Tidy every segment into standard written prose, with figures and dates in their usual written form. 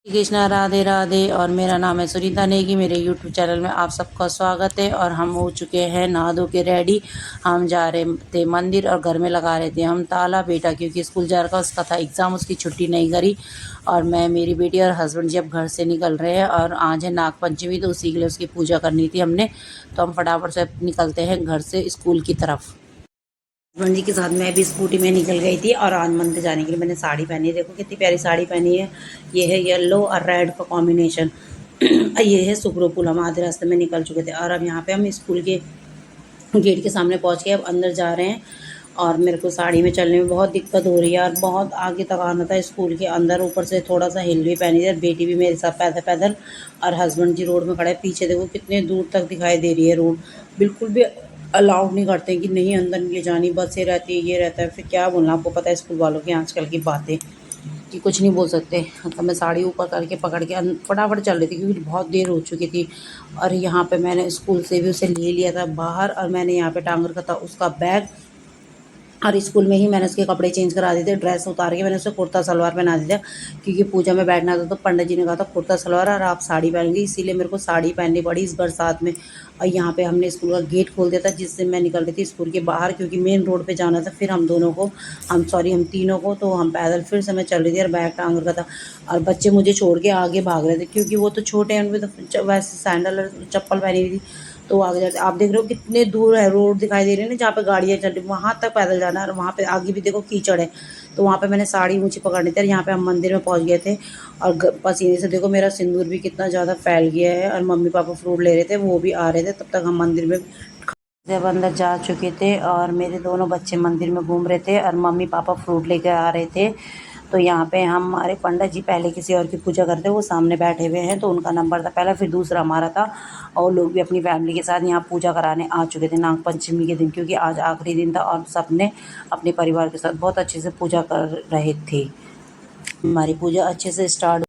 श्री कृष्णा, राधे राधे। और मेरा नाम है सुनीता नेगी। मेरे यूट्यूब चैनल में आप सबका स्वागत है। और हम हो चुके हैं नहा धो के रेडी। हम जा रहे थे मंदिर और घर में लगा रहे थे हम ताला। बेटा क्योंकि स्कूल जा रहा था, उसका था एग्ज़ाम, उसकी छुट्टी नहीं करी। और मैं, मेरी बेटी और हस्बैंड जी अब घर से निकल रहे हैं। और आज है नाग पंचमी, तो उसी के लिए उसकी पूजा करनी थी हमने। तो हम फटाफट से निकलते हैं घर से स्कूल की तरफ। हस्बैंड जी के साथ मैं भी स्कूटी में निकल गई थी। और आज मंदिर जाने के लिए मैंने साड़ी पहनी है। देखो कितनी प्यारी साड़ी पहनी है। ये है येलो और रेड का कॉम्बिनेशन। ये है सुब्रो पुल। हम आधे रास्ते में निकल चुके थे और अब यहाँ पे हम स्कूल के गेट के सामने पहुँच के अब अंदर जा रहे हैं। और मेरे को साड़ी में चलने में बहुत दिक्कत हो रही है और बहुत आगे तक आना था स्कूल के अंदर। ऊपर से थोड़ा सा हिल भी पहनी थी और बेटी भी मेरे साथ पैदल पैदल। और हस्बैंड जी रोड में खड़े, पीछे देखो कितने दूर तक दिखाई दे रही है रोड। बिल्कुल भी अलाउड नहीं करते कि नहीं अंदर नहीं ले जानी, बसें रहती है, ये रहता है। फिर क्या बोलना, आपको पता है स्कूल वालों की आजकल की बातें कि कुछ नहीं बोल सकते। तो मैं साड़ी ऊपर करके पकड़ के फटाफट चल रही थी क्योंकि बहुत देर हो चुकी थी। और यहाँ पे मैंने स्कूल से भी उसे ले लिया था बाहर। और मैंने यहाँ पे टांग रखा था उसका बैग। और स्कूल में ही मैंने उसके कपड़े चेंज करा दिए थे। ड्रेस उतार के मैंने उसे कुर्ता सलवार पहना दिया था क्योंकि पूजा में बैठना था। तो पंडित जी ने कहा था कुर्ता सलवार और आप साड़ी पहनेंगी, इसीलिए मेरे को साड़ी पहननी पड़ी इस बरसात में। और यहाँ पे हमने स्कूल का गेट खोल दिया था जिससे मैं निकल रही थी स्कूल के बाहर, क्योंकि मेन रोड पे जाना था। फिर हम दोनों को, हम तीनों को, तो हम पैदल फिर से मैं चल रही थी और बैग टांग रखा था। और बच्चे मुझे छोड़ के आगे भाग रहे थे क्योंकि वो तो छोटे हैं, उनमें तो वैसे सैंडल और चप्पल पहनी हुई थी। तो आगे जाते आप देख रहे हो कितने दूर है, रोड दिखाई दे रही है ना जहाँ पे गाड़ियाँ चल रही, वहाँ तक पैदल जाना है। और वहाँ पे आगे भी देखो कीचड़ है। तो वहाँ पे मैंने साड़ी ऊँची पकड़नी थी। और यहाँ पे हम मंदिर में पहुँच गए थे। और पसीने से देखो मेरा सिंदूर भी कितना ज़्यादा फैल गया है। और मम्मी पापा फ्रूट ले रहे थे, वो भी आ रहे थे। तब तक हम मंदिर में जब अंदर जा चुके थे और मेरे दोनों बच्चे मंदिर में घूम रहे थे और मम्मी पापा फ्रूट लेकर आ रहे थे। तो यहाँ पे हमारे पंडित जी पहले किसी और की पूजा करते, वो सामने बैठे हुए हैं। तो उनका नंबर था पहला, फिर दूसरा हमारा था। और लोग भी अपनी फैमिली के साथ यहाँ पूजा कराने आ चुके थे नाग पंचमी के दिन, क्योंकि आज आखिरी दिन था। और सबने अपने परिवार के साथ बहुत अच्छे से पूजा कर रहे थे। हमारी पूजा अच्छे से स्टार्ट।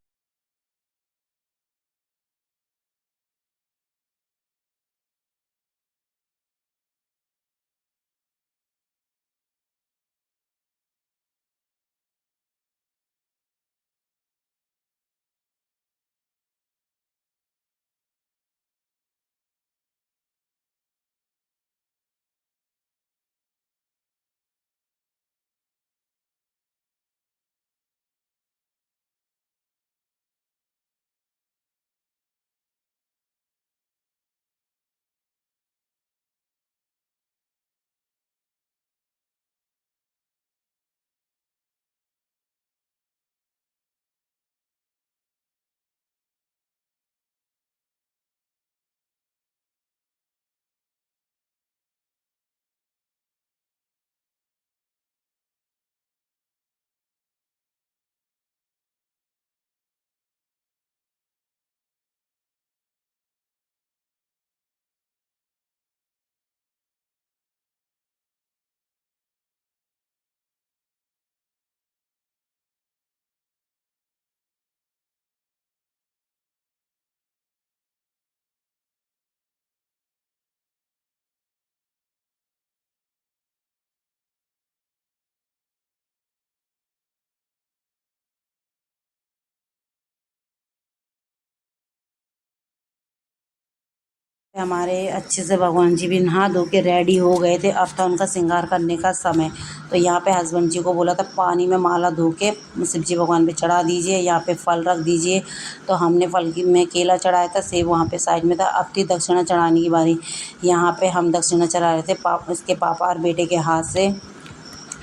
हमारे अच्छे से भगवान जी भी नहा धो के रेडी हो गए थे। अब था उनका श्रृंगार करने का समय। तो यहाँ पे हस्बैंड जी को बोला था पानी में माला धो के शिव जी भगवान पे चढ़ा दीजिए, यहाँ पे फल रख दीजिए। तो हमने फल की में केला चढ़ाया था, सेब वहाँ पे साइड में था। अब थी दक्षिणा चढ़ाने की बारी। यहाँ पे हम दक्षिणा चढ़ा रहे थे इसके पापा और बेटे के हाथ से।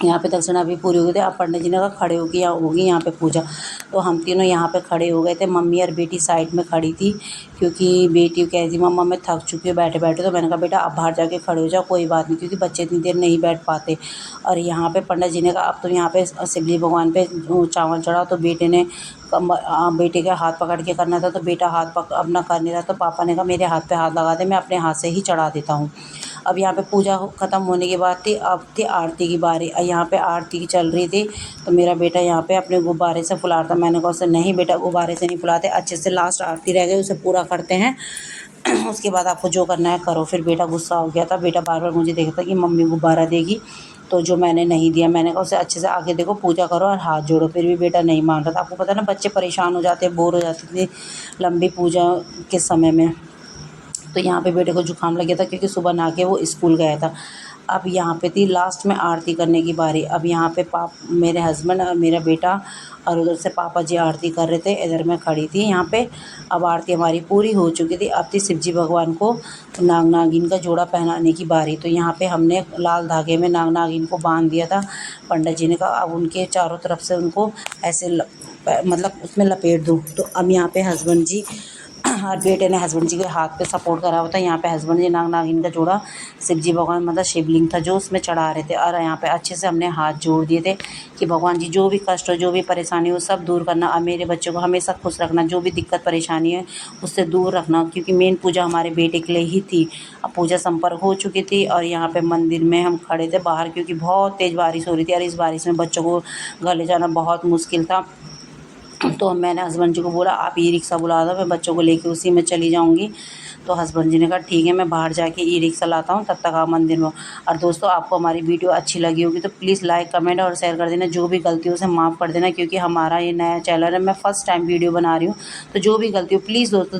यहाँ पे दक्षिणा भी पूरी हो गई थी। अब पंडित जी ने कहा खड़े होगी यहाँ होगी यहाँ पे पूजा। तो हम तीनों यहाँ पे खड़े हो गए थे। मम्मी और बेटी साइड में खड़ी थी क्योंकि बेटी कह रही थी मम्मा मैं थक चुकी हूँ बैठे बैठे। तो मैंने कहा बेटा आप बाहर जाके खड़े हो जाओ, कोई बात नहीं, क्योंकि बच्चे इतनी देर नहीं बैठ पाते। और यहाँ पे पंडित जी ने कहा अब तो यहाँ पे शिव जी भगवान पे चावल चढ़ाओ। तो बेटे ने बेटे का हाथ पकड़ के करना था, तो बेटा हाथ अपना कर नहीं रहा। तो पापा ने कहा मेरे हाथ पे हाथ लगा दे, मैं अपने हाथ से ही चढ़ा देता हूँ। अब यहाँ पे पूजा ख़त्म होने के बाद थी, अब थी आरती की बारी। यहाँ पे आरती चल रही थी। तो मेरा बेटा यहाँ पे अपने गुब्बारे से फुला रहा था। मैंने कहा उसे नहीं बेटा गुब्बारे से नहीं फुलाते, अच्छे से लास्ट आरती रह गई उसे पूरा करते हैं। उसके बाद आपको जो करना है करो। फिर बेटा गुस्सा हो गया था। बेटा बार बार मुझे देखता कि मम्मी गुब्बारा देगी। तो जो मैंने नहीं दिया, मैंने कहा उसे अच्छे से आके देखो, पूजा करो और हाथ जोड़ो, फिर भी बेटा नहीं मान रहा था। आपको पता है ना, बच्चे परेशान हो जाते हैं, बोर हो जाते थे लंबी पूजा के समय में। तो यहाँ पे बेटे को जुकाम लग गया था क्योंकि सुबह नहा के वो स्कूल गया था। अब यहाँ पे थी लास्ट में आरती करने की बारी। अब यहाँ पे मेरे हस्बैंड और मेरा बेटा और उधर से पापा जी आरती कर रहे थे, इधर मैं खड़ी थी यहाँ पे। अब आरती हमारी पूरी हो चुकी थी। अब थी शिव जी भगवान को नाग नागिन का जोड़ा पहनाने की बारी। तो यहाँ पे हमने लाल धागे में नाग नागिन को बांध दिया था, पंडित जी ने कहा अब उनके चारों तरफ से उनको ऐसे मतलब उसमें लपेट दूँ। तो अब यहाँ पे हस्बैंड जी और बेटे ने हस्बैंड जी के हाथ पे सपोर्ट करा हुआ था। यहाँ पे हस्बैंड जी नाग नागिन का जोड़ा शिव जी भगवान मतलब शिवलिंग था जो उसमें चढ़ा रहे थे, और यहाँ पे अच्छे से हमने हाथ जोड़ दिए थे कि भगवान जी जो भी कष्ट हो, जो भी परेशानी हो, सब दूर करना, और मेरे बच्चों को हमेशा खुश रखना, जो भी दिक्कत परेशानी है उससे दूर रखना, क्योंकि मेन पूजा हमारे बेटे के लिए ही थी। अब पूजा संपन्न हो चुकी थी और यहाँ पे मंदिर में हम खड़े थे बाहर, क्योंकि बहुत तेज़ बारिश हो रही थी और इस बारिश में बच्चों को घर ले जाना बहुत मुश्किल था। तो मैंने हस्बैंड जी को बोला आप ई रिक्शा बुला दो, मैं बच्चों को लेके उसी में चली जाऊंगी। तो हस्बैंड जी ने कहा ठीक है, मैं बाहर जाके ई रिक्शा लाता हूँ, तब तक आप मंदिर में हो। और दोस्तों, आपको हमारी वीडियो अच्छी लगी होगी तो प्लीज़ लाइक कमेंट और शेयर कर देना, जो भी गलती हो उसे माफ़ कर देना, क्योंकि हमारा ये नया चैनल है, मैं फ़र्स्ट टाइम वीडियो बना रही हूँ। तो जो भी गलती हो प्लीज़ दोस्तों